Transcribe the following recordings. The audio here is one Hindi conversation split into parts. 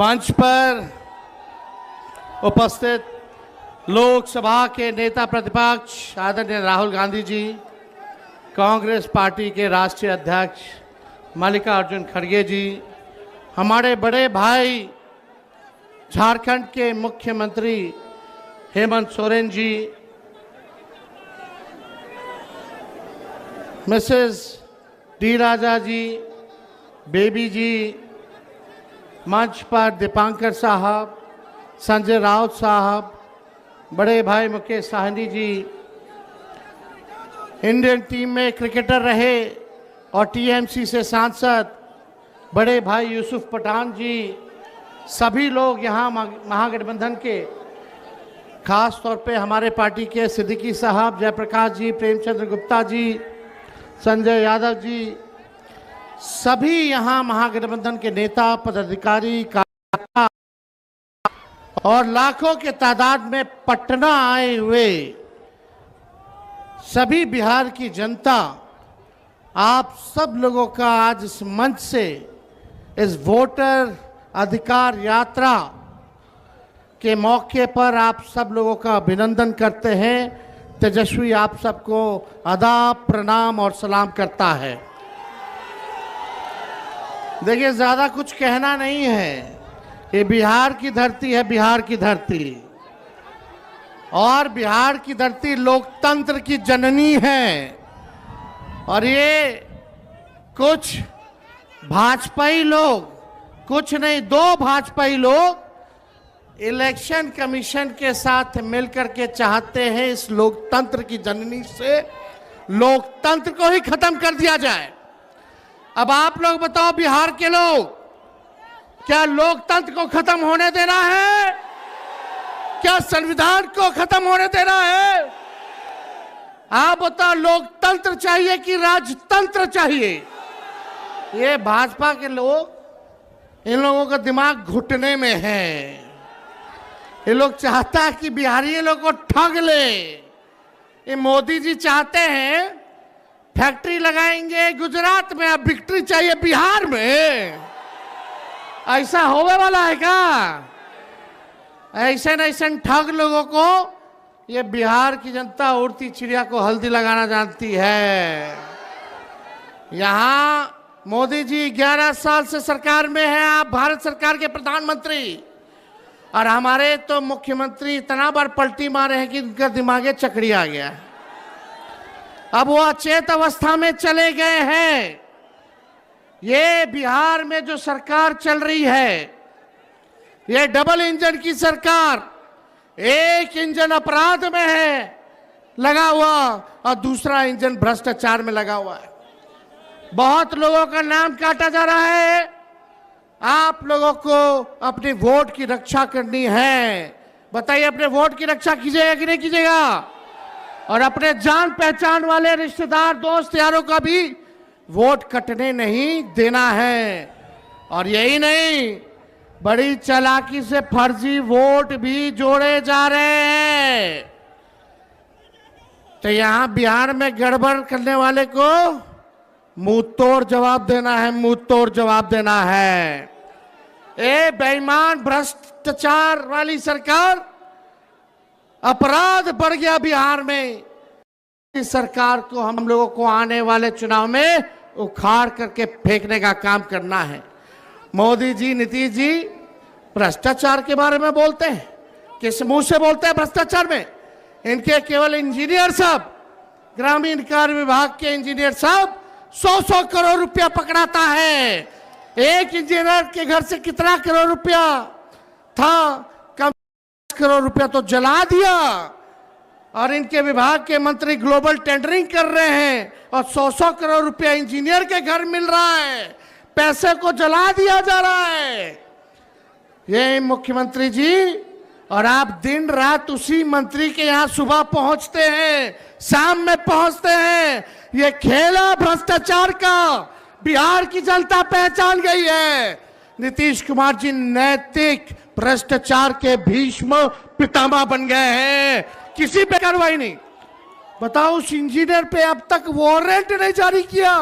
मंच पर उपस्थित लोकसभा के नेता प्रतिपक्ष आदरणीय राहुल गांधी जी, कांग्रेस पार्टी के राष्ट्रीय अध्यक्ष मल्लिकार्जुन खड़गे जी, हमारे बड़े भाई झारखंड के मुख्यमंत्री हेमंत सोरेन जी, मिसेस डी राजा जी, बेबी जी, मंच पर दीपांकर साहब, संजय राउत साहब, बड़े भाई मुकेश साहनी जी, इंडियन टीम में क्रिकेटर रहे और टीएमसी से सांसद बड़े भाई यूसुफ पठान जी, सभी लोग यहाँ महागठबंधन के, खास तौर पे हमारे पार्टी के सिद्दीकी साहब, जयप्रकाश जी, प्रेमचंद्र गुप्ता जी, संजय यादव जी, सभी यहाँ महागठबंधन के नेता, पदाधिकारी, कार्यकर्ता और लाखों के तादाद में पटना आए हुए सभी बिहार की जनता, आप सब लोगों का आज इस मंच से इस वोटर अधिकार यात्रा के मौके पर आप सब लोगों का अभिनंदन करते हैं। तेजस्वी आप सबको आदाब, प्रणाम और सलाम करता है। देखिए, ज़्यादा कुछ कहना नहीं है, ये बिहार की धरती है, बिहार की धरती, और बिहार की धरती लोकतंत्र की जननी है। और ये कुछ भाजपाई लोग, कुछ नहीं, 2 भाजपाई लोग इलेक्शन कमीशन के साथ मिलकर के चाहते हैं इस लोकतंत्र की जननी से लोकतंत्र को ही खत्म कर दिया जाए। अब आप लोग बताओ, बिहार के लोग, क्या लोकतंत्र को खत्म होने देना है? क्या संविधान को खत्म होने देना है? आप बताओ, लोकतंत्र चाहिए कि राजतंत्र चाहिए? ये भाजपा के लोग, इन लोगों का दिमाग घुटने में है। ये लोग चाहता है कि बिहारी लोग को ठग ले। ये मोदी जी चाहते हैं फैक्ट्री लगाएंगे गुजरात में, अब विक्ट्री चाहिए बिहार में। ऐसा होने वाला है क्या? ऐसे न ऐसे ठग लोगों को ये बिहार की जनता उड़ती चिड़िया को हल्दी लगाना जानती है। यहाँ मोदी जी 11 साल से सरकार में है, आप भारत सरकार के प्रधानमंत्री, और हमारे तो मुख्यमंत्री इतना बार पलटी मारे हैं कि उनका दिमागे चकड़ी आ गया है। अब वो अचेत अवस्था में चले गए हैं। ये बिहार में जो सरकार चल रही है, ये डबल इंजन की सरकार, एक इंजन अपराध में है लगा हुआ और दूसरा इंजन भ्रष्टाचार में लगा हुआ है। बहुत लोगों का नाम काटा जा रहा है। आप लोगों को अपने वोट की रक्षा करनी है। बताइए, अपने वोट की रक्षा कीजिएगा कि नहीं कीजिएगा? और अपने जान पहचान वाले रिश्तेदार, दोस्त यारों का भी वोट कटने नहीं देना है। और यही नहीं, बड़ी चालाकी से फर्जी वोट भी जोड़े जा रहे हैं। तो यहां बिहार में गड़बड़ करने वाले को मुंह तोड़ जवाब देना है, मुंह तोड़ जवाब देना है। ए बेईमान भ्रष्टाचार वाली सरकार, अपराध बढ़ गया बिहार में। इस सरकार को हम लोगों को आने वाले चुनाव में उखाड़ करके फेंकने का काम करना है। मोदी जी, नीतीश जी भ्रष्टाचार के बारे में बोलते हैं, किस मुंह से बोलते हैं भ्रष्टाचार में? इनके केवल इंजीनियर साहब, ग्रामीण कार्य विभाग के इंजीनियर साहब 100-100 करोड़ रुपया पकड़ाता है। एक इंजीनियर के घर से कितना करोड़ रुपया था? कम करोड़ रुपया तो जला दिया। और इनके विभाग के मंत्री ग्लोबल टेंडरिंग कर रहे हैं और 100-100 करोड़ रुपया इंजीनियर के घर मिल रहा है। पैसे को जला दिया जा रहा है। ये मुख्यमंत्री जी, और आप दिन रात उसी मंत्री के यहाँ सुबह पहुंचते हैं, शाम में पहुंचते हैं। ये खेला भ्रष्टाचार का बिहार की जनता पहचान गई है। नीतीश कुमार जी नैतिक भ्रष्टाचार के भीष्म पितामह बन गए हैं। किसी पे कार्रवाई नहीं। बताओ, उस इंजीनियर पे अब तक वारंट नहीं जारी किया,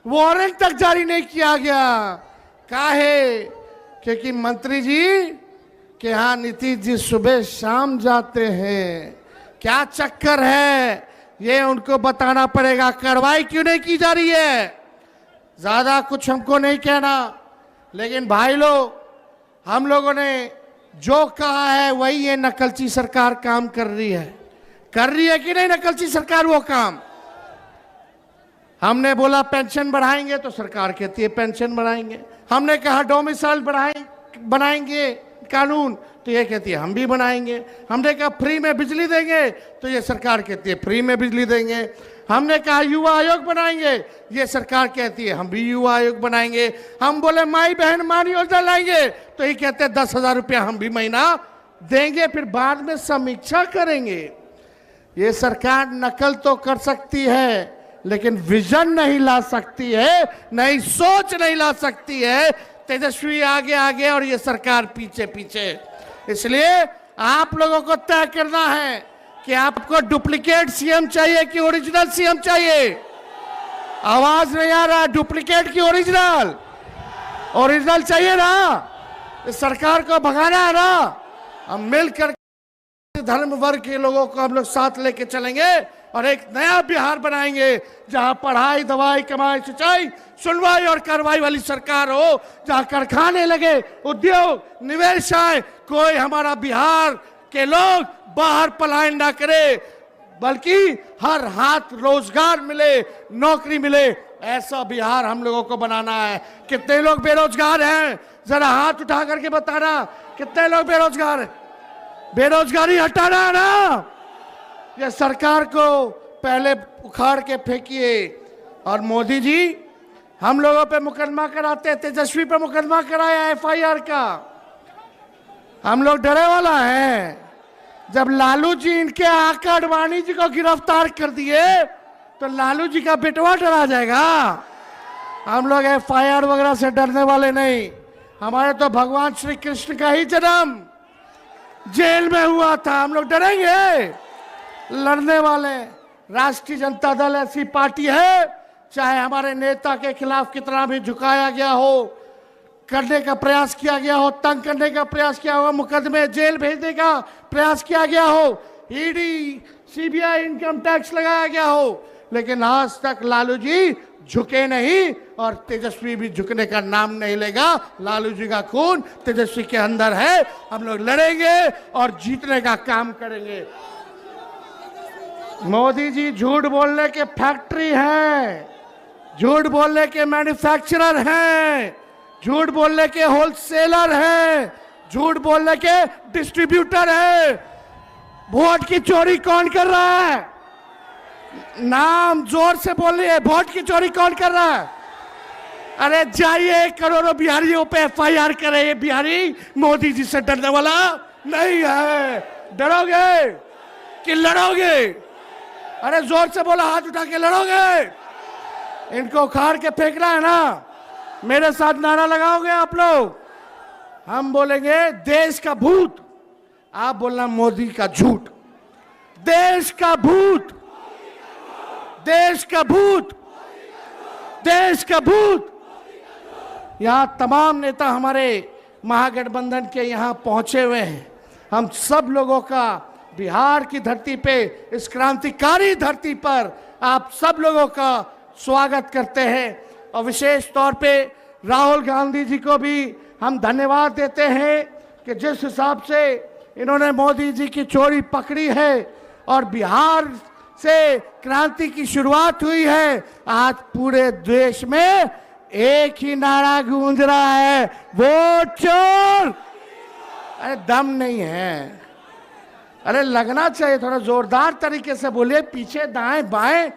वारंट तक जारी नहीं किया गया। काहे क्योंकि मंत्री जी के यहाँ नीतीश जी सुबह शाम जाते हैं। क्या चक्कर है ये उनको बताना पड़ेगा। कार्रवाई क्यों नहीं की जा रही है? ज्यादा कुछ हमको नहीं कहना, लेकिन भाई लोग, हम लोगों ने जो कहा है वही ये नकलची सरकार काम कर रही है कि नहीं नकलची सरकार वो काम? हमने बोला पेंशन बढ़ाएंगे तो सरकार कहती है पेंशन बढ़ाएंगे। हमने कहा डोमिसाइल बनाएंगे कानून, तो ये कहती है हम भी बनाएंगे। हमने कहा फ्री में बिजली देंगे, तो ये सरकार कहती है फ्री में बिजली देंगे। हमने कहा युवा आयोग बनाएंगे, ये सरकार कहती है हम भी युवा आयोग बनाएंगे। हम बोले माई बहन मान योजना लाएंगे, तो ये कहते हैं 10,000 रुपया हम भी महीना देंगे, फिर बाद में समीक्षा करेंगे। ये सरकार नकल तो कर सकती है, लेकिन विजन नहीं ला सकती है, नई सोच नहीं ला सकती है। तेजस्वी आगे आगे और ये सरकार पीछे पीछे। इसलिए आप लोगों को तय करना है कि आपको डुप्लीकेट सीएम चाहिए कि ओरिजिनल सीएम चाहिए। आवाज नहीं आ रहा, डुप्लीकेट की ओरिजिनल? ओरिजिनल चाहिए ना, इस सरकार को भगाना है ना। हम मिलकर धर्म वर्ग के लोगों को हम लोग साथ लेके चलेंगे और एक नया बिहार बनाएंगे, जहां पढ़ाई, दवाई, कमाई, सिंचाई, सुनवाई और कार्रवाई वाली सरकार हो, जहां कारखाने लगे, उद्योग, निवेश आए, कोई हमारा बिहार के लोग बाहर पलायन ना करे, बल्कि हर हाथ रोजगार मिले, नौकरी मिले। ऐसा बिहार हम लोगों को बनाना है। कितने लोग बेरोजगार हैं? जरा हाथ उठा करके बताना, कितने लोग बेरोजगार हैं? बेरोजगारी हटाना है ना। ये सरकार को पहले उखाड़ के फेंकिए। और मोदी जी हम लोगों पे मुकदमा कराते, तेजस्वी पे मुकदमा कराया एफआईआर का। हम लोग डरे वाला है। जब लालू जी इनके आका अडवाणी जी को गिरफ्तार कर दिए, तो लालू जी का बेटवा डरा जाएगा। हम लोग एफआईआर वगैरह से डरने वाले नहीं। हमारे तो भगवान श्री कृष्ण का ही जन्म जेल में हुआ था, हम लोग डरेंगे? लड़ने वाले। राष्ट्रीय जनता दल ऐसी पार्टी है, चाहे हमारे नेता के खिलाफ कितना भी झुकाया गया हो, करने का प्रयास किया गया हो, तंग करने का प्रयास किया हो, मुकदमे जेल भेजने का प्रयास किया गया हो, ईडी, सीबीआई, इनकम टैक्स लगाया गया हो, लेकिन आज तक लालू जी झुके नहीं और तेजस्वी भी झुकने का नाम नहीं लेगा। लालू जी का खून तेजस्वी के अंदर है। हम लोग लड़ेंगे और जीतने का काम करेंगे। मोदी जी झूठ बोलने के फैक्ट्री हैं, झूठ बोलने के मैन्युफैक्चरर हैं, झूठ बोलने के होलसेलर हैं, झूठ बोलने के डिस्ट्रीब्यूटर हैं। वोट की चोरी कौन कर रहा है? नाम जोर से बोलिए, वोट की चोरी कौन कर रहा है? अरे जाइए करोड़ों बिहारियों पे एफआईआर करे। ये बिहारी मोदी जी से डरने वाला नहीं है। डरोगे कि लड़ोगे? अरे जोर से बोला, हाथ उठा के लड़ोगे? इनको उखाड़ के फेंकना है ना। मेरे साथ नारा लगाओगे आप लोग? हम बोलेंगे देश का भूत, आप बोलना मोदी का झूठ। देश का भूत, देश का भूत, देश का भूत। यहां तमाम नेता हमारे महागठबंधन के यहां पहुंचे हुए हैं। हम सब लोगों का बिहार की धरती पे, इस क्रांतिकारी धरती पर आप सब लोगों का स्वागत करते हैं। और विशेष तौर पे राहुल गांधी जी को भी हम धन्यवाद देते हैं कि जिस हिसाब से इन्होंने मोदी जी की चोरी पकड़ी है और बिहार से क्रांति की शुरुआत हुई है। आज पूरे देश में एक ही नारा गूंज रहा है, वोट चोर। अरे दम नहीं है, अरे लगना चाहिए, थोड़ा जोरदार तरीके से बोलिए। पीछे दाएं बाएं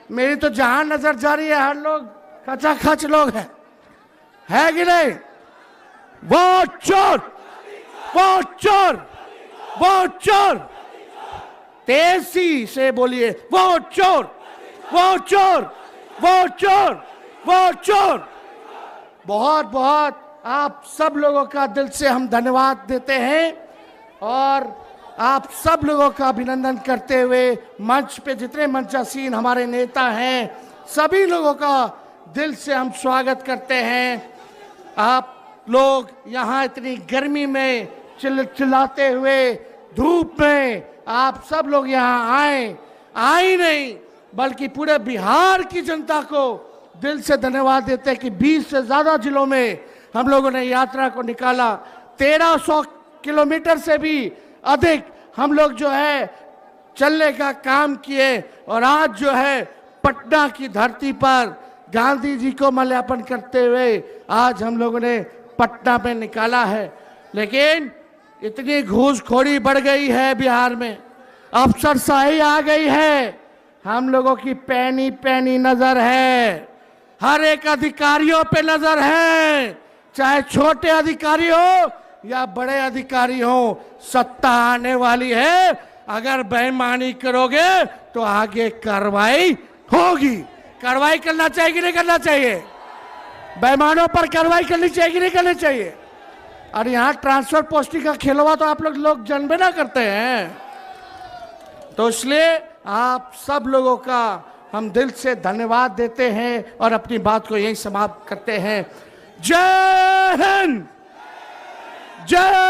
मेरी तो जहां नजर जा रही है हर लोग खचाखच लोग हैं, है कि नहीं? वोट चोर, वोट चोर, वोट चोर। तेजी से बोलिए, वोट चोर, वोट चोर, वोट चोर, वोट चोर। बहुत बहुत आप सब लोगों का दिल से हम धन्यवाद देते हैं और आप सब लोगों का अभिनंदन करते हुए मंच पे जितने मंचासीन हमारे नेता हैं, सभी लोगों का दिल से हम स्वागत करते हैं। आप लोग यहाँ इतनी गर्मी में चिल्लाते हुए धूप में आप सब लोग यहाँ आए नहीं बल्कि पूरे बिहार की जनता को दिल से धन्यवाद देते हैं कि 20 से ज्यादा जिलों में हम लोगों ने यात्रा को निकाला। 1300 किलोमीटर से भी अधिक हम लोग जो है चलने का काम किए और आज जो है पटना की धरती पर गांधी जी को माल्यार्पण करते हुए आज हम लोगों ने पटना में निकाला है। लेकिन इतनी घूसखोरी बढ़ गई है बिहार में, अफसरशाही आ गई है, हम लोगों की पैनी पैनी नजर है, हर एक अधिकारियों पे नजर है, चाहे छोटे अधिकारी हो या बड़े अधिकारी हो। सत्ता आने वाली है, अगर बेईमानी करोगे तो आगे कार्रवाई होगी। कार्रवाई करना चाहिए कि नहीं करना चाहिए? बेईमानों पर कार्रवाई करनी चाहिए कि नहीं करनी चाहिए? और यहाँ ट्रांसफर पोस्टिंग का खेलवा तो आप लोग जानबे ना करते हैं। तो इसलिए आप सब लोगों का हम दिल से धन्यवाद देते हैं और अपनी बात को यहीं समाप्त करते हैं। जय हिंद, जय